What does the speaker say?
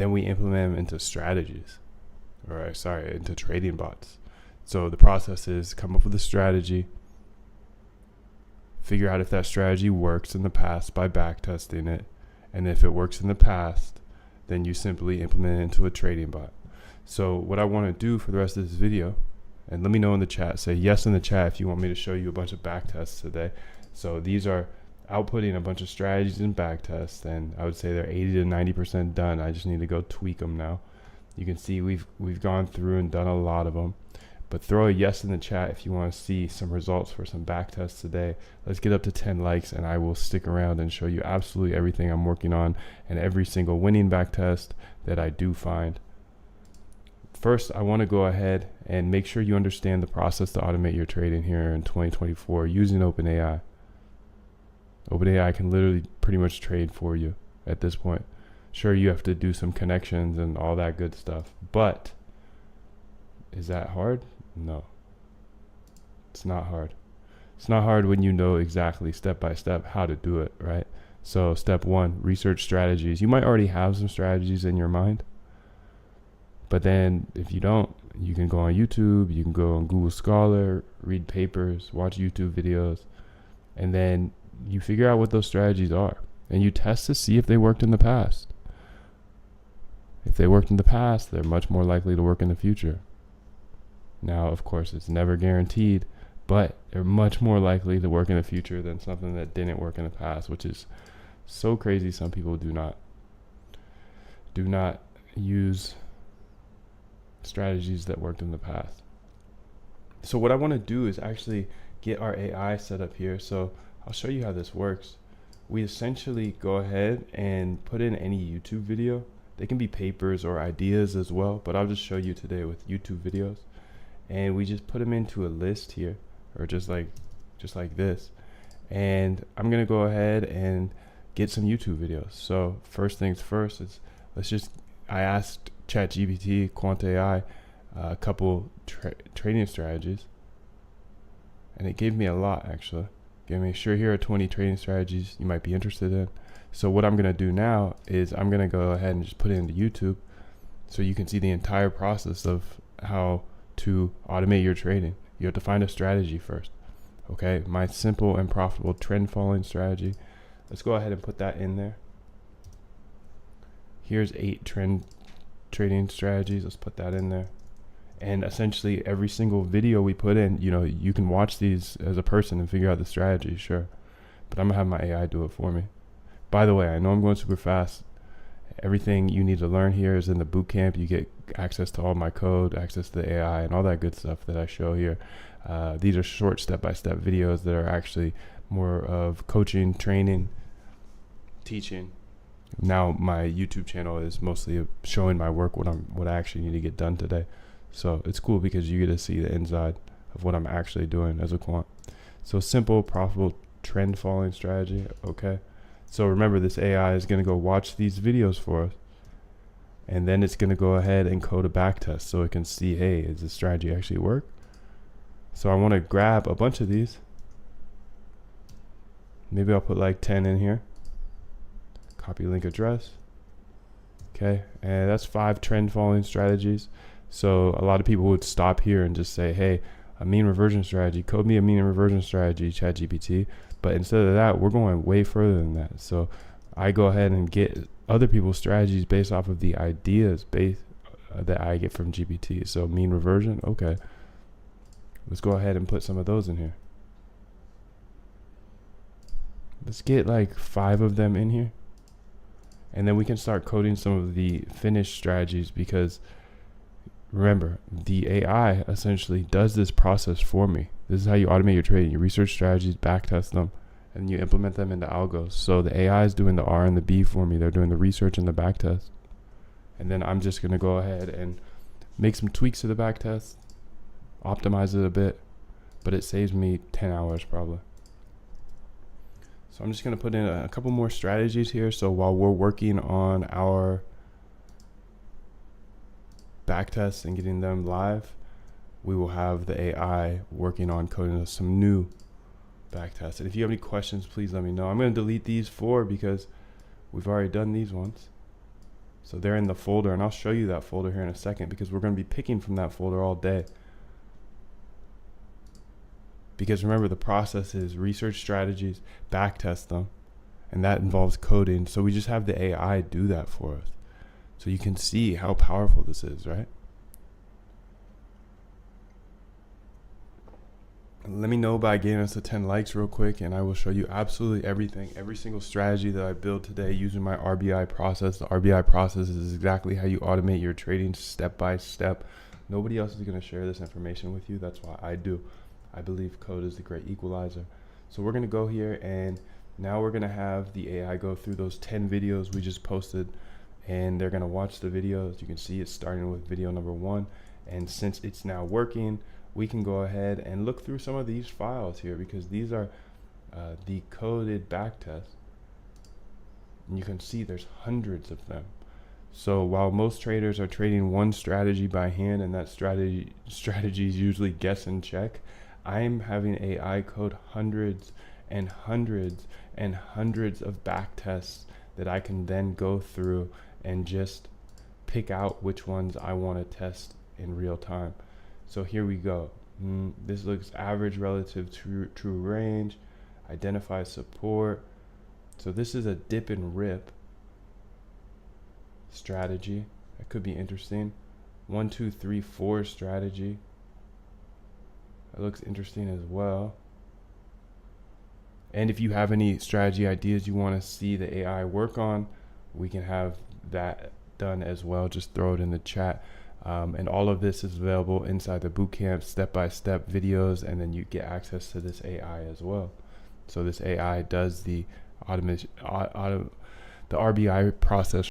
Then we implement them into strategies, into trading bots. So the process is come up with a strategy, figure out if that strategy works in the past by back testing it. And if it works in the past, then you simply implement it into a trading bot. So what I want to do for the rest of this video, and let me know in the chat, say yes in the chat if you want me to show you a bunch of back tests today. So these are outputting a bunch of strategies and back tests, and I would say they're 80 to 90% done. I just need to go tweak them now. You can see we've gone through and done a lot of them. But throw a yes in the chat if you want to see some results for some back tests today. Let's get up to 10 likes and I will stick around and show you absolutely everything I'm working on and every single winning back test that I do find. First, I want to go ahead and make sure you understand the process to automate your trading here in 2024 using OpenAI. OpenAI can literally pretty much trade for you at this point. Sure, you have to do some connections and all that good stuff, but is that hard? No, it's not hard. It's not hard when you know exactly step by step how to do it, right? So step one, research strategies. You might already have some strategies in your mind, but then if you don't, you can go on YouTube, you can go on Google Scholar, read papers, watch YouTube videos, and then you figure out what those strategies are and you test to see if they worked in the past. If they worked in the past, they're much more likely to work in the future. Now, of course, it's never guaranteed, but they're much more likely to work in the future than something that didn't work in the past, which is so crazy. Some people do not use strategies that worked in the past. So what I want to do is actually get our AI set up here. So I'll show you how this works. We essentially go ahead and put in any YouTube video. They can be papers or ideas as well, but I'll just show you today with YouTube videos. And we just put them into a list here, or just like this. And I'm gonna go ahead and get some YouTube videos. So first things first is I asked ChatGPT, Quant AI, a couple trading strategies, and it gave me a lot actually. Gave me, sure, here are 20 trading strategies you might be interested in. So what I'm gonna do now is I'm gonna go ahead and just put it into YouTube, so you can see the entire process of how to automate your trading. You have to find a strategy first. Okay, my simple and profitable trend following strategy. Let's go ahead and put that in there. Here's 8 trend trading strategies. Let's put that in there. And essentially every single video we put in, you can watch these as a person and figure out the strategy, sure. But I'm gonna have my AI do it for me. By the way, I know I'm going super fast. Everything you need to learn here is in the bootcamp. You get access to all my code, access to the AI, and all that good stuff that I show here. These are short step-by-step videos that are actually more of coaching, training, teaching. Now my YouTube channel is mostly showing my work, what I actually need to get done today. So it's cool because you get to see the inside of what I'm actually doing as a quant. So simple, profitable trend following strategy. Okay. So remember, this AI is going to go watch these videos for us, and then it's going to go ahead and code a back test so it can see, hey, is this strategy actually work? So I want to grab a bunch of these. Maybe I'll put like 10 in here. Copy link address. Okay, and that's 5 trend following strategies. So a lot of people would stop here and just say, hey, a mean reversion strategy, code me a mean reversion strategy, ChatGPT. But instead of that, we're going way further than that. So I go ahead and get other people's strategies based off of the ideas that I get from GPT. So mean reversion, okay. Let's go ahead and put some of those in here. Let's get like 5 of them in here. And then we can start coding some of the finished strategies, because remember, the AI essentially does this process for me. This is how you automate your trading. You research strategies, backtest them, and you implement them into algos. So the AI is doing the R and the B for me. They're doing the research and the backtest. And then I'm just going to go ahead and make some tweaks to the backtest, optimize it a bit, but it saves me 10 hours probably. So I'm just going to put in a couple more strategies here. So while we're working on our backtests and getting them live, we will have the AI working on coding some new backtests. And if you have any questions, please let me know. I'm going to delete these 4 because we've already done these ones. So they're in the folder, and I'll show you that folder here in a second because we're going to be picking from that folder all day. Because remember, the process is research strategies, backtest them, and that involves coding. So we just have the AI do that for us. So you can see how powerful this is, right? Let me know by getting us to 10 likes real quick, and I will show you absolutely everything, every single strategy that I build today using my RBI process. The RBI process is exactly how you automate your trading step by step. Nobody else is going to share this information with you. That's why I do. I believe code is the great equalizer. So we're going to go here, and now we're going to have the AI go through those 10 videos we just posted, and they're going to watch the videos. You can see it's starting with video number 1, and since it's now working, we can go ahead and look through some of these files here, because these are the coded backtests, and you can see there's hundreds of them. So while most traders are trading one strategy by hand, and that strategy is usually guess and check, I'm having AI code hundreds and hundreds and hundreds of backtests that I can then go through and just pick out which ones I want to test in real time. So here we go. This looks average relative to true range, identify support. So this is a dip and rip strategy. That could be interesting. 1, 2, 3, 4 strategy. That looks interesting as well. And if you have any strategy ideas you want to see the AI work on, we can have that done as well. Just throw it in the chat. And all of this is available inside the bootcamp, step-by-step videos, and then you get access to this AI as well. So this AI does the automation, the RBI process